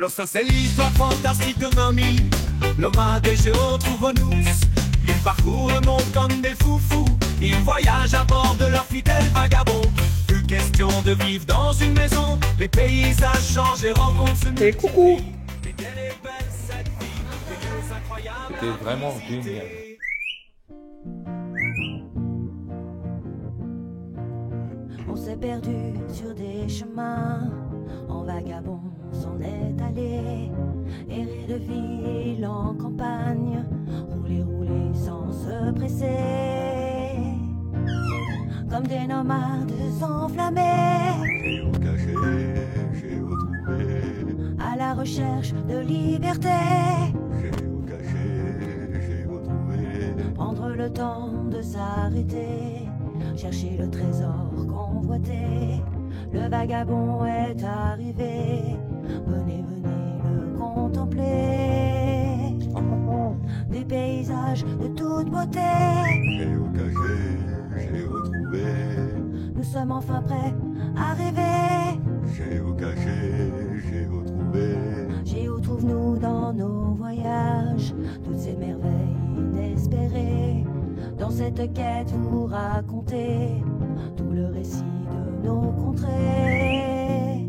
C'est l'histoire fantastique de Mamie, nomades et géotrouvons-nous. Ils parcourent le monde comme des foufous, ils voyagent à bord de leur fidèle vagabond. Plus question de vivre dans une maison, les paysages changent et rencontres se multiplient. Et coucou. C'était vraiment génial. On s'est perdu sur des chemins, en vagabond s'en est allé, errer de ville en campagne, rouler, rouler sans se presser, comme des nomades enflammés, Géocaché, géotrouvé, à la recherche de liberté, géocaché, géotrouvé, prendre le temps de s'arrêter, chercher le trésor convoité. Le vagabond est arrivé, venez, venez le contempler. Des paysages de toute beauté, géocaché, géotrouvé, nous sommes enfin prêts à rêver. géocaché, géotrouvé, Géo trouve-nous dans nos voyages, toutes ces merveilles inespérées. Dans cette quête vous racontez tout le récit de nos contrées.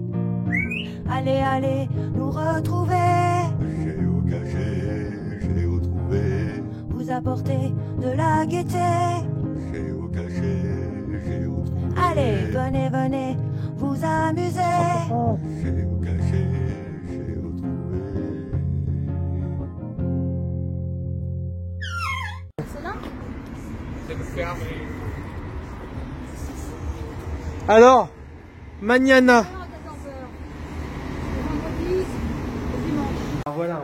Allez, allez, nous retrouver, géocaché, géotrouvé, vous apporter de la gaieté. géocaché, géotrouvé, Allez, venez, venez, vous amuser. géocaché, géotrouvé. Alors, Mañana. Alors voilà,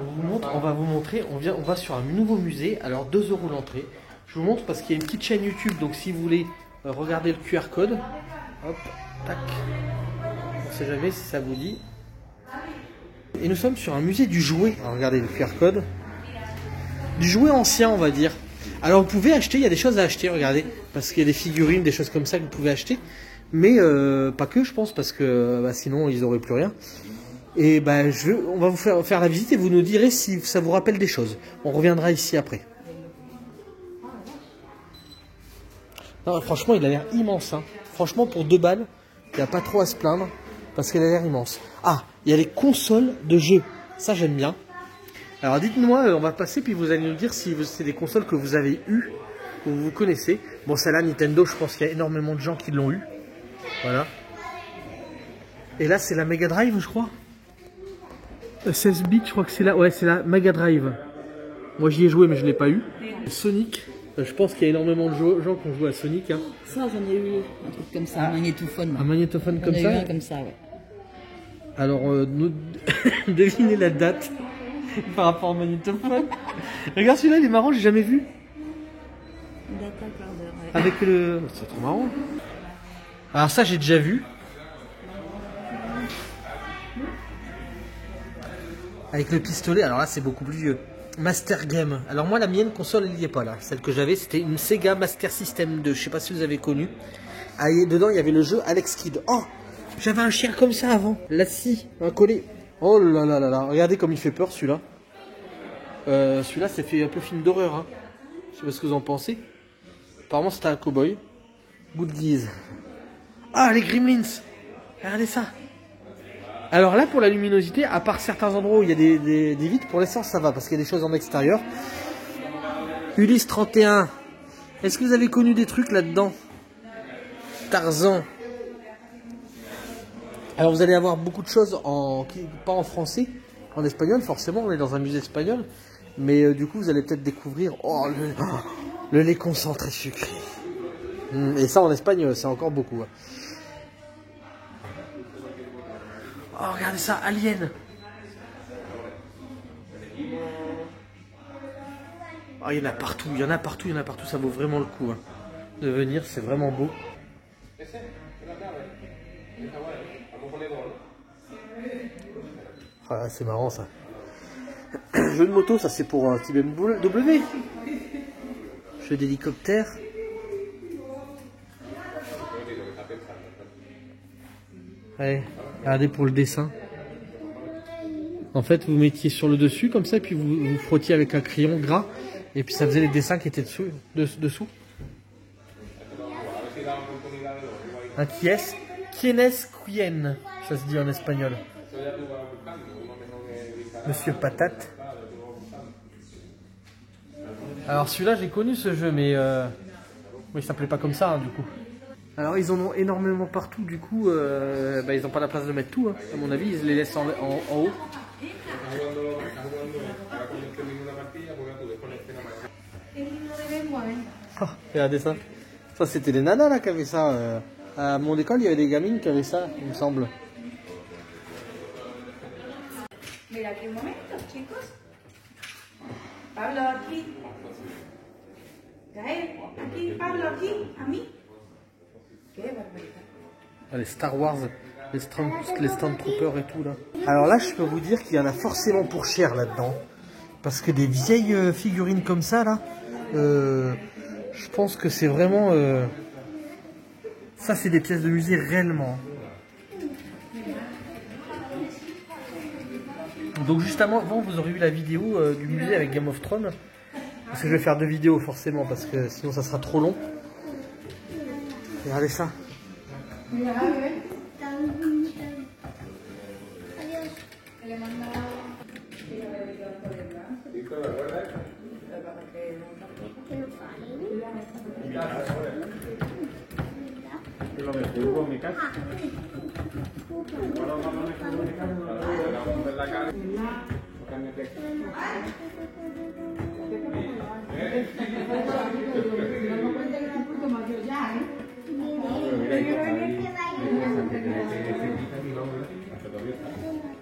on va vous montrer, on va sur un nouveau musée. Alors 2 € l'entrée. Je vous montre parce qu'il y a une petite chaîne YouTube, donc si vous voulez regarder le QR code, hop, tac. On sait jamais si ça vous dit. Et nous sommes sur un musée du jouet. Alors regardez le QR code. Du jouet ancien, on va dire. Alors vous pouvez acheter, il y a des choses à acheter, regardez, parce qu'il y a des figurines, des choses comme ça que vous pouvez acheter. Mais pas que, je pense, parce que sinon ils n'auraient plus rien. Et on va vous faire la visite et vous nous direz si ça vous rappelle des choses. On reviendra ici après. Non, franchement, il a l'air immense. Hein. Franchement, pour 2 balles, il n'y a pas trop à se plaindre, parce qu'il a l'air immense. Ah, il y a les consoles de jeux. Ça, j'aime bien. Alors dites-moi, on va passer, puis vous allez nous dire si c'est des consoles que vous avez eues, ou vous connaissez. Bon, celle-là, Nintendo, je pense qu'il y a énormément de gens qui l'ont eu. Voilà. Et là, c'est la Mega Drive, je crois. 16 bits, je crois que c'est là. Ouais, c'est la Mega Drive. Moi, j'y ai joué, mais je ne l'ai pas eu. Sonic. Je pense qu'il y a énormément de gens qui ont joué à Sonic. Hein. Ça, j'en ai eu un truc comme ça, un magnétophone. Un magnétophone comme J'en ai ça. eu un comme ça, ouais. Alors, devinez la date par rapport au magnétophone. Regarde celui-là, il est marrant, j'ai jamais vu. Data Carder, ouais. Avec le... C'est trop marrant. Alors ça, j'ai déjà vu. Avec le pistolet, alors là, c'est beaucoup plus vieux. Master Game. Alors moi, la mienne console, elle n'y est pas là. Celle que j'avais, c'était une Sega Master System 2. Je sais pas si vous avez connu. Ah, et dedans, il y avait le jeu Alex Kidd. Oh, j'avais un chien comme ça avant. La scie, un collet. Oh là là là là. Regardez comme il fait peur, celui-là. Celui-là, ça fait un peu film d'horreur. Hein. Je sais pas ce que vous en pensez. Apparemment, c'était un cow-boy. Good Geese. Ah, les Gremlins. Regardez ça. Alors là, pour la luminosité, à part certains endroits où il y a des vitres, pour l'essence, ça va, parce qu'il y a des choses en extérieur. Ulysse 31. Est-ce que vous avez connu des trucs là-dedans? Tarzan. Alors vous allez avoir beaucoup de choses, pas en français, en espagnol, forcément, on est dans un musée espagnol. Mais du coup, vous allez peut-être découvrir le lait concentré sucré. Et ça, en Espagne, c'est encore beaucoup. Hein. Oh, regardez ça, Alien. Oh, il y en a partout, il y en a partout, il y en a partout. Ça vaut vraiment le coup hein, de venir, c'est vraiment beau. Ah, c'est marrant ça. Jeu de moto, ça c'est pour un petit BMW. Jeu d'hélicoptère. Allez, regardez pour le dessin. En fait, vous mettiez sur le dessus comme ça, et puis vous frottiez avec un crayon gras, et puis ça faisait les dessins qui étaient dessous. Un Quienes Quien, ça se dit en espagnol. Monsieur Patate. Alors celui-là, j'ai connu ce jeu, mais il s'appelait pas comme ça, hein, du coup. Alors ils en ont énormément partout, du coup, ils n'ont pas la place de mettre tout, hein. À mon avis, ils les laissent en haut. Oh, regardez ça. Ça, c'était les nanas là qui avaient ça. À mon école, il y avait des gamines qui avaient ça, il me semble. Mira qué momento, chicos. Pablo aquí. Gael, aquí. Pablo aquí. A mí. Qué barbaridad. Les Star Wars, les Stormtroopers et tout là. Alors là, je peux vous dire qu'il y en a forcément pour cher là-dedans. Parce que des vieilles figurines comme ça là, je pense que c'est vraiment... ça, c'est des pièces de musée réellement. Donc juste avant, vous aurez eu la vidéo du musée avec Game of Thrones. Parce que je vais faire 2 vidéos forcément, parce que sinon ça sera trop long. Regardez ça.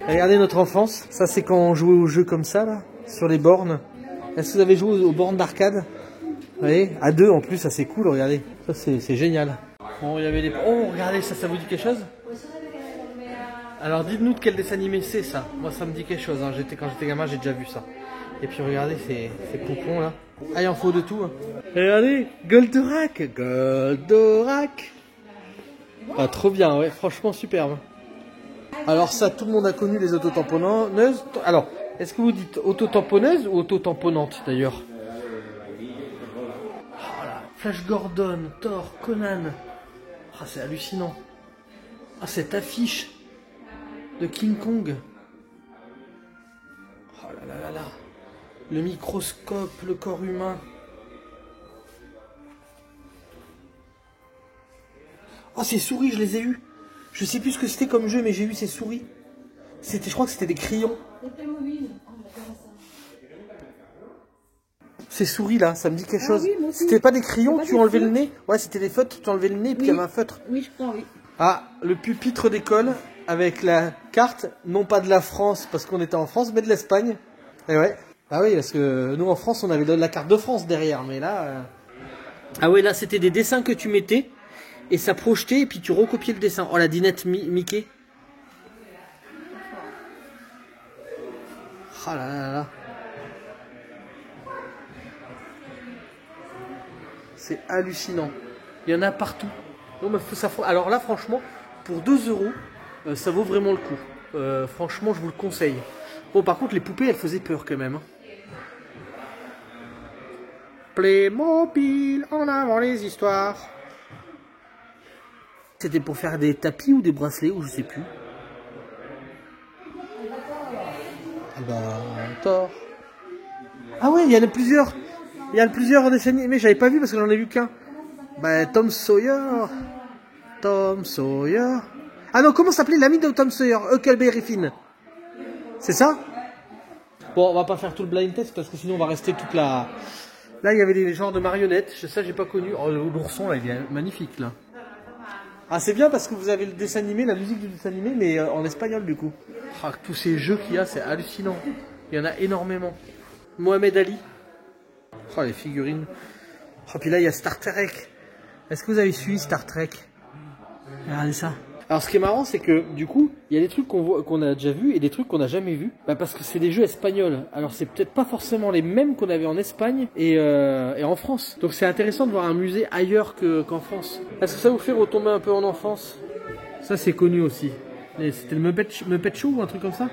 Regardez notre enfance, ça c'est quand on jouait aux jeux comme ça là, sur les bornes. Est-ce que vous avez joué aux bornes d'arcade? Vous voyez, à 2 en plus, ça c'est cool, regardez. Ça c'est génial. Bon, il y avait les... Oh, regardez, ça vous dit quelque chose? Alors dites-nous de quel dessin animé c'est ça. Moi ça me dit quelque chose, hein. Quand j'étais gamin j'ai déjà vu ça. Et puis regardez ces pompons là. Ah, il en faut de tout. Hein. Regardez, Goldorak. Goldorak. Ah, trop bien, ouais, franchement superbe. Alors ça, tout le monde a connu les autotamponneuses. Alors, est-ce que vous dites autotamponneuse ou autotamponnante d'ailleurs? Oh là, Flash Gordon, Thor, Conan. Ah, c'est hallucinant. Ah, cette affiche de King Kong. Oh là là là là. Le microscope, le corps humain. Oh, ces souris, je les ai eues. Je sais plus ce que c'était comme jeu, mais j'ai eu ces souris. Je crois que c'était des crayons. Ces souris là, ça me dit quelque chose. Oui, c'était pas des crayons, tu enlevais le nez. Ouais, c'était des feutres, tu enlevais le nez et puis il y avait un feutre. Oui, je crois, oui. Ah, le pupitre d'école avec la carte, non pas de la France parce qu'on était en France, mais de l'Espagne. Et ouais. Ah oui, parce que nous en France, on avait la carte de France derrière, mais là... Ah ouais, là c'était des dessins que tu mettais. Et ça projetait et puis tu recopiais le dessin. Oh, la dinette Mickey. Oh là là là. C'est hallucinant. Il y en a partout. Non, mais alors là, franchement, pour 2 €, ça vaut vraiment le coup. Franchement, je vous le conseille. Bon, par contre, les poupées, elles faisaient peur quand même. Hein. Playmobil, en avant les histoires. C'était pour faire des tapis ou des bracelets, ou je sais plus. Ah bah, Thor. Ah ouais, il y en a plusieurs. Il y a plusieurs dessins animés, mais j'avais pas vu parce que j'en ai vu qu'un. Bah, Tom Sawyer. Tom Sawyer. Ah non, comment s'appelait l'ami de Tom Sawyer? Huckleberry Finn. C'est ça? Bon, on va pas faire tout le blind test parce que sinon on va rester toute la... Là, il y avait des genres de marionnettes. Ça, j'ai pas connu. Oh, l'ourson, là, il est magnifique, là. Ah, c'est bien parce que vous avez le dessin animé, la musique du dessin animé, mais en espagnol du coup. Ah, tous ces jeux qu'il y a, c'est hallucinant. Il y en a énormément. Mohamed Ali. Oh, les figurines. Oh, puis là, il y a Star Trek. Est-ce que vous avez suivi Star Trek? Regardez ça. Alors, ce qui est marrant, c'est que du coup, il y a des trucs qu'on a déjà vus et des trucs qu'on n'a jamais vus. Bah, parce que c'est des jeux espagnols. Alors, c'est peut-être pas forcément les mêmes qu'on avait en Espagne et en France. Donc, c'est intéressant de voir un musée ailleurs qu'en France. Est-ce que ça vous fait retomber un peu en enfance? Ça, c'est connu aussi. C'était le Muppet Show ou un truc comme ça?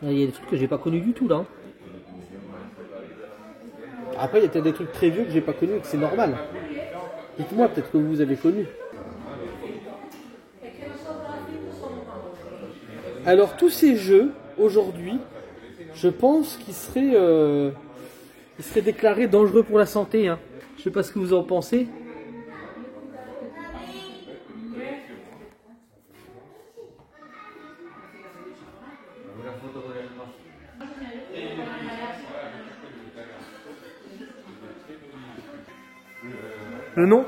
Il y a des trucs que j'ai pas connus du tout là. Après, il y a peut-être des trucs très vieux que j'ai pas connus et que c'est normal. Dites-moi, peut-être que vous avez connu. Alors, tous ces jeux, aujourd'hui, je pense qu'ils seraient déclarés dangereux pour la santé. Hein. Je sais pas ce que vous en pensez. Le nom?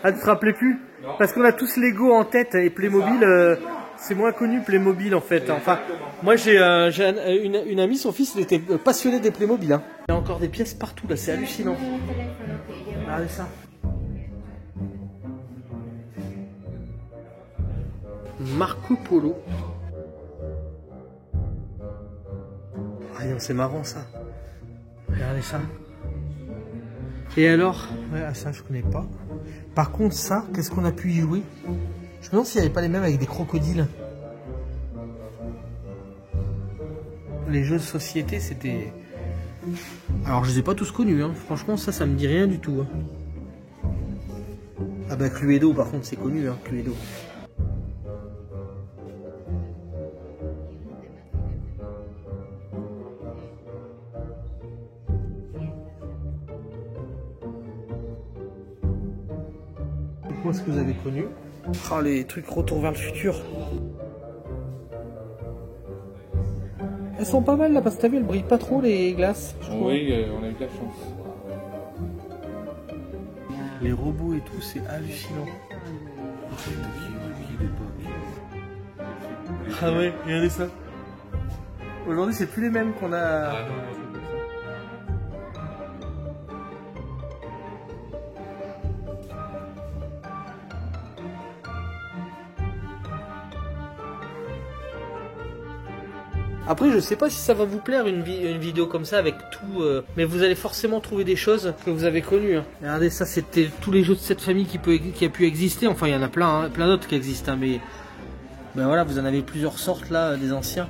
Ah, tu te rappelais plus? Parce qu'on a tous Lego en tête et Playmobil, c'est moins connu Playmobil en fait. Enfin, moi j'ai une amie, son fils il était passionné des Playmobil. Hein. Il y a encore des pièces partout là, c'est hallucinant. Regardez ça. Marco Polo. Ah non, c'est marrant ça. Regardez ça. Et alors, ouais, ça je connais pas. Par contre ça, qu'est-ce qu'on a pu y jouer? Je me demande s'il n'y avait pas les mêmes avec des crocodiles. Les jeux de société c'était... Alors je les ai pas tous connus, hein. Franchement ça me dit rien du tout. Hein. Ah bah Cluedo par contre c'est connu, hein, Cluedo. Est-ce que vous avez connu? Ah, les trucs Retour vers le futur. Elles sont pas mal là parce que t'as vu, elles brillent pas trop les glaces. Oui, on a eu de la chance. Les robots et tout, c'est hallucinant. Ah ouais, regardez ça. Aujourd'hui, c'est plus les mêmes qu'on a. Après, je sais pas si ça va vous plaire une vidéo comme ça avec tout, mais vous allez forcément trouver des choses que vous avez connues. Hein. Regardez, ça c'était tous les jeux de cette famille qui a pu exister. Enfin, il y en a plein, hein, plein d'autres qui existent, hein, mais ben voilà, vous en avez plusieurs sortes là, des anciens.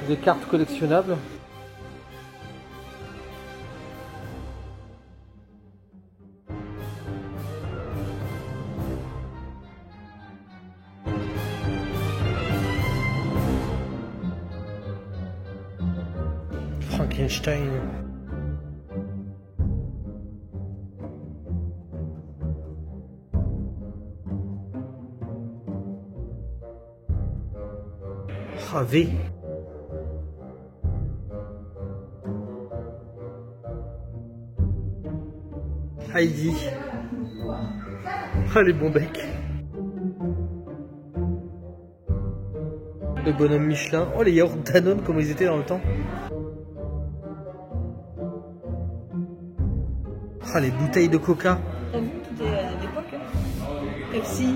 Des cartes collectionnables. Frankenstein. V. Heidi. Ah, les bons becs. Le bonhomme Michelin. Oh, les yaourts Danone, comment ils étaient dans le temps. Ah, les bouteilles de coca. T'as vu, tout est à l'époque. Pepsi,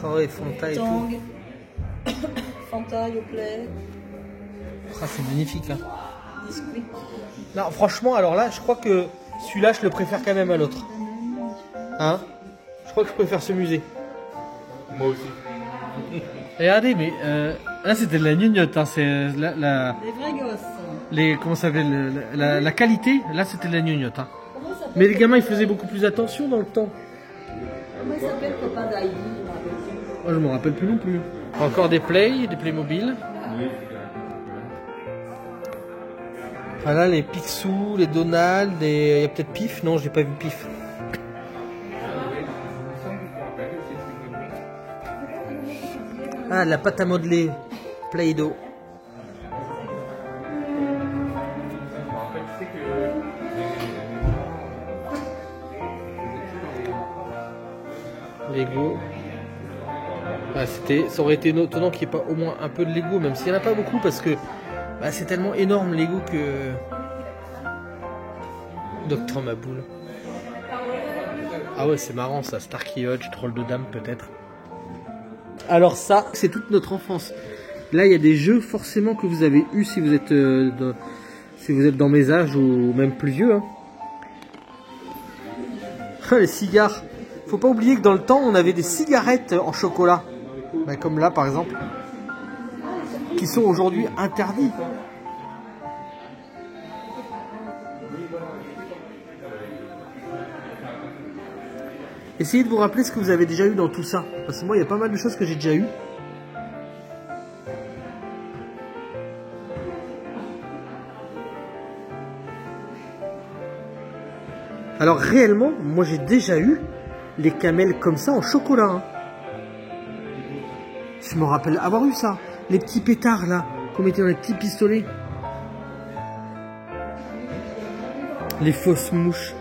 Oh, et Fanta et Tang, tout. Fanta, Yoplait, Ah, c'est magnifique, hein. Biscuit. Non, franchement, alors là, je crois que celui-là, je le préfère quand même à l'autre. Hein? Je crois que je préfère ce musée. Moi aussi. Regardez, mais là, c'était de la gnognotte, hein. C'est Les vrais gosses. comment ça s'appelle, la qualité, là, c'était de la gnognotte, hein. Comment il s'appelle? Mais les gamins, ils faisaient beaucoup plus attention dans le temps. Comment il s'appelle, le copain d'Heidi? Oh, je me rappelle plus non plus. Encore des Playmobil. Oui, Voilà, les Picsou, les Donald, il y a peut-être Pif. Non, j'ai pas vu Pif. Ah, la pâte à modeler. Play-Doh. Lego. Ah, ça aurait été étonnant qu'il n'y ait pas au moins un peu de Lego, même s'il n'y en a pas beaucoup, parce que bah, c'est tellement énorme Lego que... Docteur Maboule. Ah ouais, c'est marrant ça, Starkey Hodge, Troll de Dame peut-être. Alors ça, c'est toute notre enfance. Là, il y a des jeux forcément que vous avez eu si vous êtes dans mes âges ou même plus vieux. Hein. Les cigares. Faut pas oublier que dans le temps, on avait des cigarettes en chocolat. Ben, comme là, par exemple. Qui sont aujourd'hui interdits. Essayez de vous rappeler ce que vous avez déjà eu dans tout ça. Parce que moi, il y a pas mal de choses que j'ai déjà eu. Alors réellement, moi j'ai déjà eu les camels comme ça en chocolat. Hein. Je me rappelle avoir eu ça. Les petits pétards là, qu'on mettait dans les petits pistolets. Les fausses mouches.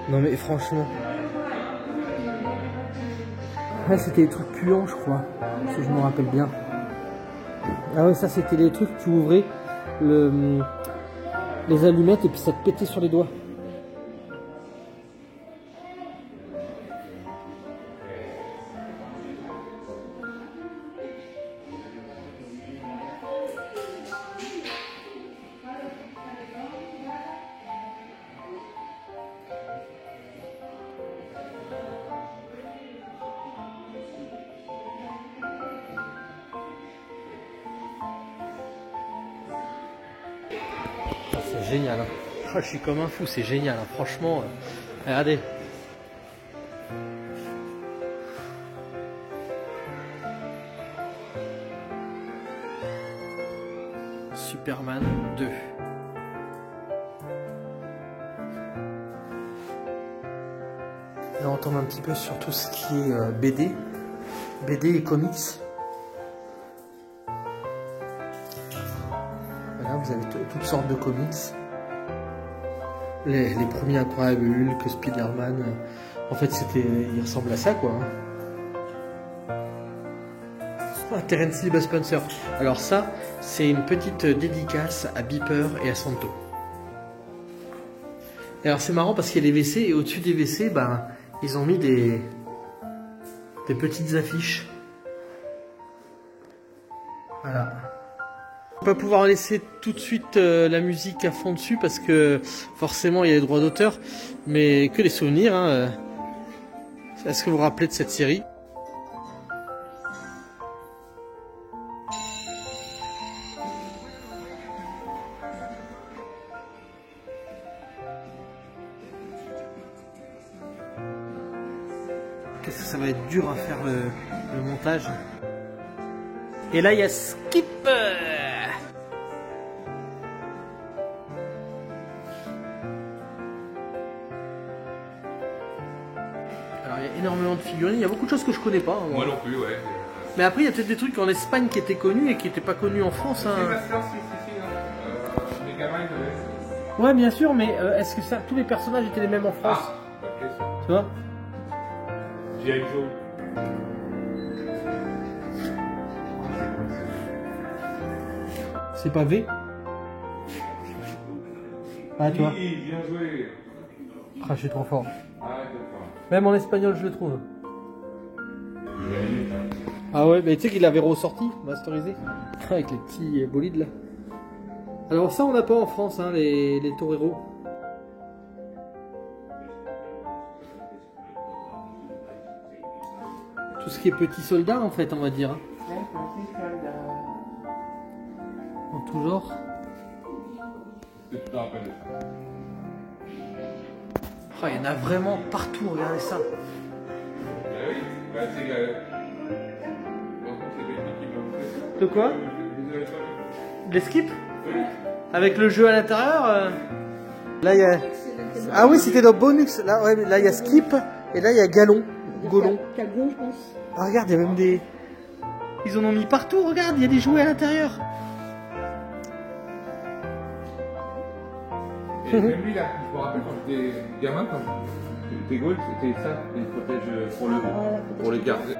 Non mais franchement. Ah, c'était des trucs puants je crois. Si je me rappelle bien. Ah ouais, ça c'était les trucs, tu ouvrais les allumettes et puis ça te pétait sur les doigts. C'est génial. Hein. Oh, je suis comme un fou, c'est génial. Hein. Franchement, regardez. Superman 2. Là, on tombe un petit peu sur tout ce qui est BD et comics. Voilà, vous avez toutes sortes de comics. Les premiers incroyables Hulk, Spider-Man. En fait, il ressemble à ça, quoi. Ah, Terence Hill Spencer. Alors ça, c'est une petite dédicace à Beeper et à Santo. Et alors c'est marrant parce qu'il y a les WC et au-dessus des WC, ben, ils ont mis des petites affiches. Voilà. On va pas pouvoir laisser tout de suite la musique à fond dessus parce que forcément il y a les droits d'auteur, mais que les souvenirs. Hein, est-ce que vous vous rappelez de cette série ? Qu'est-ce que ça va être dur à faire le montage. Et là il y a Skip. Alors il y a énormément de figurines, il y a beaucoup de choses que je connais pas. Hein, moi non plus, ouais. Mais après il y a peut-être des trucs en Espagne qui étaient connus et qui n'étaient pas connus en France. Hein. Les gamins, ouais bien sûr, mais est-ce que ça, tous les personnages étaient les mêmes en France? Ok, ça. Tu vois? G.I. Joe. C'est pas V? Ah tu vois? Oui, bien joué. Ah je suis trop fort. Ah, d'accord. Même en espagnol je le trouve. Ah ouais, mais tu sais qu'il l'avait ressorti, masterisé, avec les petits bolides là. Alors ça on n'a pas en France, hein, les toreros. Tout ce qui est petits soldats en fait, on va dire. Hein. En tout genre. Oh, il y en a vraiment partout, regardez ça. Oui, bah, c'est De quoi? Les skips? Avec le jeu à l'intérieur Là il y a... Ah oui, c'était dans bonus. Là ouais, là il y a skip et là il y a galon. Golon. Calgon, je pense. Ah regarde, il y a même des... Ils en ont mis partout, regarde, il y a des jouets à l'intérieur. Et même lui là, je me rappelle quand j'étais gamin, quand Tes gaules, c'était ça, une protège pour les garder.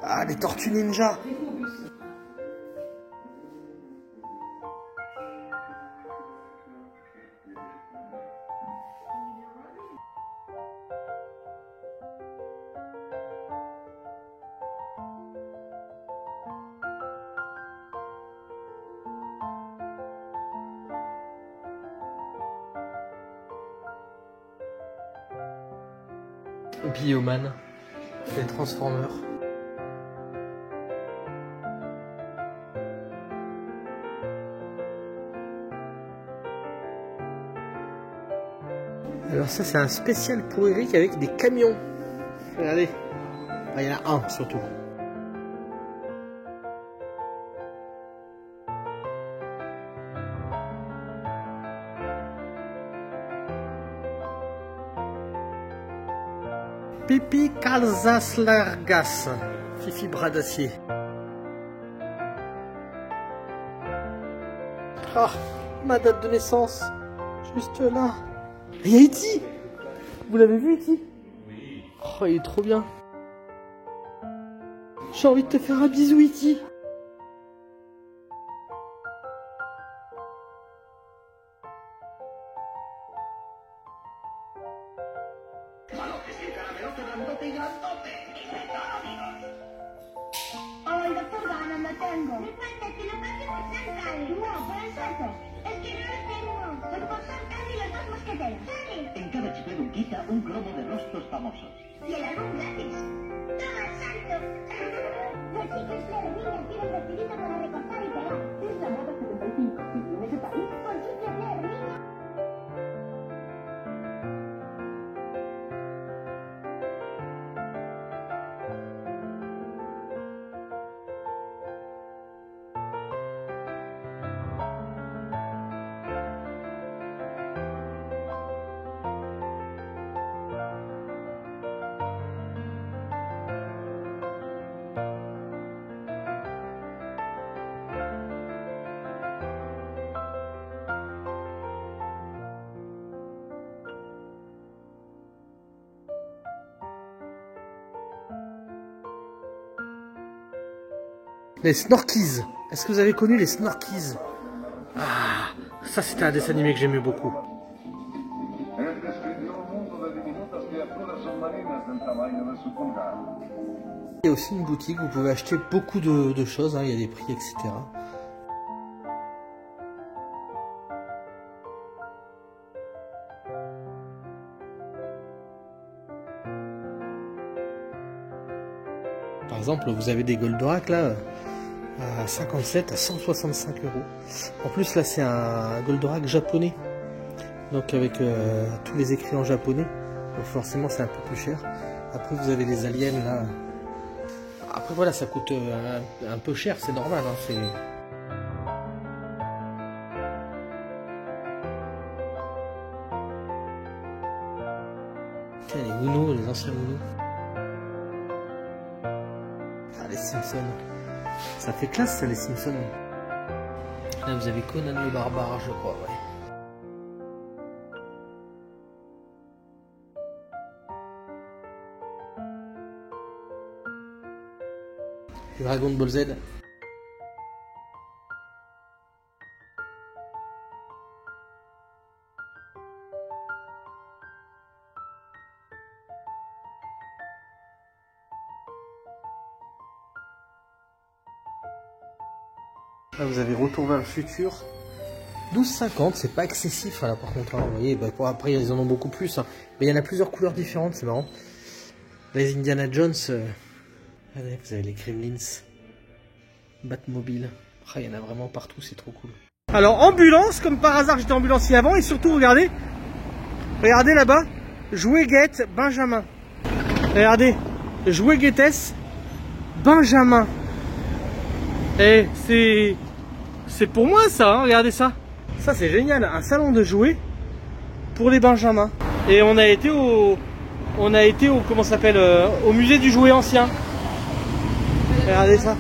Ah, les tortues ninja. Bioman, les Transformers. Alors ça c'est un spécial pour Eric avec des camions. Regardez. Ah, il y en a un surtout. Pipi Calzas Largas. Fifi bras d'acier. Ah, ma date de naissance. Juste là. Il y a E.T. Vous l'avez vu E.T? Oui. Oh, il est trop bien. J'ai envie de te faire un bisou E.T. Oh, el doctor Gana lo tengo. Me falta que lo pase por San Cali. No, por el santo. Es que no lo tengo. Voy por San Cali y los dos mosqueteros. ¿Sale? En cada chipero quita un cromo de rostros famosos. Y el álbum gratis. ¡Toma el santo! Los chicos de niña tienen vestidito para recortar y pegar. Es la moda 75. ¿Y tienes de París? Con chicos de niña. Les Snorkies. Est-ce que vous avez connu les Snorkies? Ah, ça c'était un dessin animé que j'aimais beaucoup. Il y a aussi une boutique où vous pouvez acheter beaucoup de choses, hein, il y a des prix, etc. Par exemple, vous avez des Goldorak là, à 57, à 165 €. En plus là c'est un Goldorak japonais, donc avec tous les écrits en japonais, donc forcément c'est un peu plus cher. Après vous avez les aliens là. Après voilà, ça coûte un peu cher, c'est normal, hein, c'est... Tiens, les Uno, les anciens Uno. Ah, les Simpsons. Ça fait classe ça, les Simpsons. Là vous avez Conan le barbare, je crois, ouais. Dragon Ball Z. Là vous avez Retour vers le futur. 12,50, c'est pas excessif là par contre, hein, vous voyez, bah, après ils en ont beaucoup plus, hein. Mais il y en a plusieurs couleurs différentes, c'est marrant. Les Indiana Jones, allez, vous avez les Gremlins, Batmobile, ah, il y en a vraiment partout, c'est trop cool. Alors ambulance, comme par hasard j'étais ambulancier avant, et surtout regardez là-bas, Jouet Guette Benjamin. Regardez, Jouet Guettes Benjamin. Et c'est pour moi ça, hein, regardez ça. Ça c'est génial, un salon de jouets pour les Benjamins. Et on a été au comment ça s'appelle, au musée du jouet ancien. Regardez ça.